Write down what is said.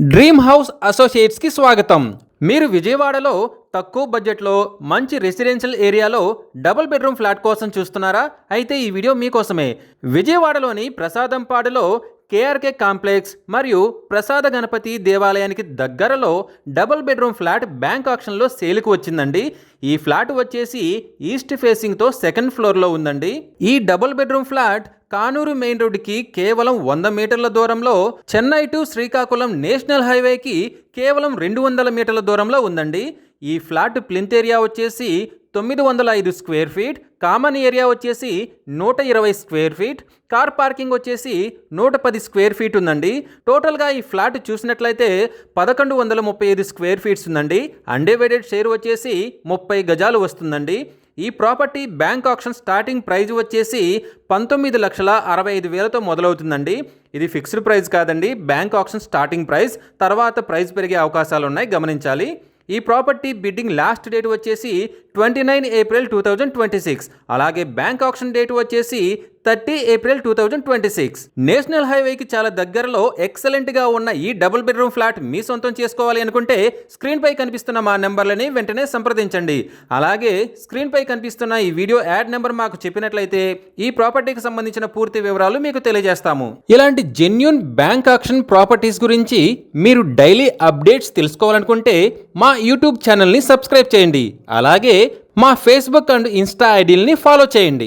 Dream house అసోసియేట్స్కి స్వాగతం. మీరు విజయవాడలో తక్కువ బడ్జెట్లో మంచి రెసిడెన్షియల్ ఏరియాలో డబుల్ బెడ్రూమ్ ఫ్లాట్ కోసం చూస్తున్నారా? అయితే ఈ వీడియో మీకోసమే. విజయవాడలోని ప్రసాదంపాడులో కేఆర్కే కాంప్లెక్స్ మరియు ప్రసాద గణపతి దేవాలయానికి దగ్గరలో డబుల్ బెడ్రూమ్ ఫ్లాట్ బ్యాంక్ ఆక్షన్లో సేల్కి వచ్చిందండి. ఈ ఫ్లాట్ వచ్చేసి ఈస్ట్ ఫేసింగ్తో సెకండ్ ఫ్లోర్లో ఉందండి. ఈ double bedroom flat Kanuru main రోడ్డుకి కేవలం 100 మీటర్ల దూరంలో, చెన్నై టు శ్రీకాకుళం నేషనల్ హైవేకి కేవలం 200 మీటర్ల దూరంలో ఉందండి. ఈ ఫ్లాట్ ప్లింత్ ఏరియా వచ్చేసి 905 స్క్వేర్ ఫీట్, కామన్ ఏరియా వచ్చేసి 120 స్క్వేర్ ఫీట్, కార్ పార్కింగ్ వచ్చేసి 110 స్క్వేర్ ఫీట్ ఉందండి. టోటల్గా ఈ ఫ్లాట్ చూసినట్లయితే 1135 స్క్వేర్ ఫీట్స్ ఉందండి. అన్డివైడెడ్ షేర్ వచ్చేసి 30 గజాలు వస్తుందండి. ఈ property bank auction starting price వచ్చేసి 19,65,000తో మొదలవుతుందండి. ఇది ఫిక్స్డ్ ప్రైస్ కాదండి, బ్యాంక్ ఆక్షన్ స్టార్టింగ్ ప్రైస్. తర్వాత ప్రైస్ పెరిగే అవకాశాలు ఉన్నాయి, గమనించాలి. ఈ ప్రాపర్టీ బిడ్డింగ్ లాస్ట్ డేట్ వచ్చేసి 29 ఏప్రిల్ 2026. అలాగే బ్యాంక్ ఆక్షన్ డేట్ వచ్చేసి 30 ఏప్రిల్ 2026. నేషనల్ హైవేకి చాలా దగ్గరలో ఎక్సలెంట్గా ఉన్న ఈ డబుల్ బెడ్రూమ్ ఫ్లాట్ మీ సొంతం చేసుకోవాలి అనుకుంటే స్క్రీన్పై కనిపిస్తున్న మా నెంబర్లని వెంటనే సంప్రదించండి. అలాగే స్క్రీన్పై కనిపిస్తున్న ఈ వీడియో యాడ్ నెంబర్ మాకు చెప్పినట్లయితే ఈ ప్రాపర్టీకి సంబంధించిన పూర్తి వివరాలు మీకు తెలియజేస్తాము. ఇలాంటి జెన్యూన్ బ్యాంక్ ఆక్షన్ ప్రాపర్టీస్ గురించి మీరు డైలీ అప్డేట్స్ తెలుసుకోవాలనుకుంటే మా యూట్యూబ్ ఛానల్ని సబ్స్క్రైబ్ చేయండి. అలాగే మా ఫేస్బుక్ అండ్ ఇన్స్టా ఐడీలని ఫాలో చేయండి.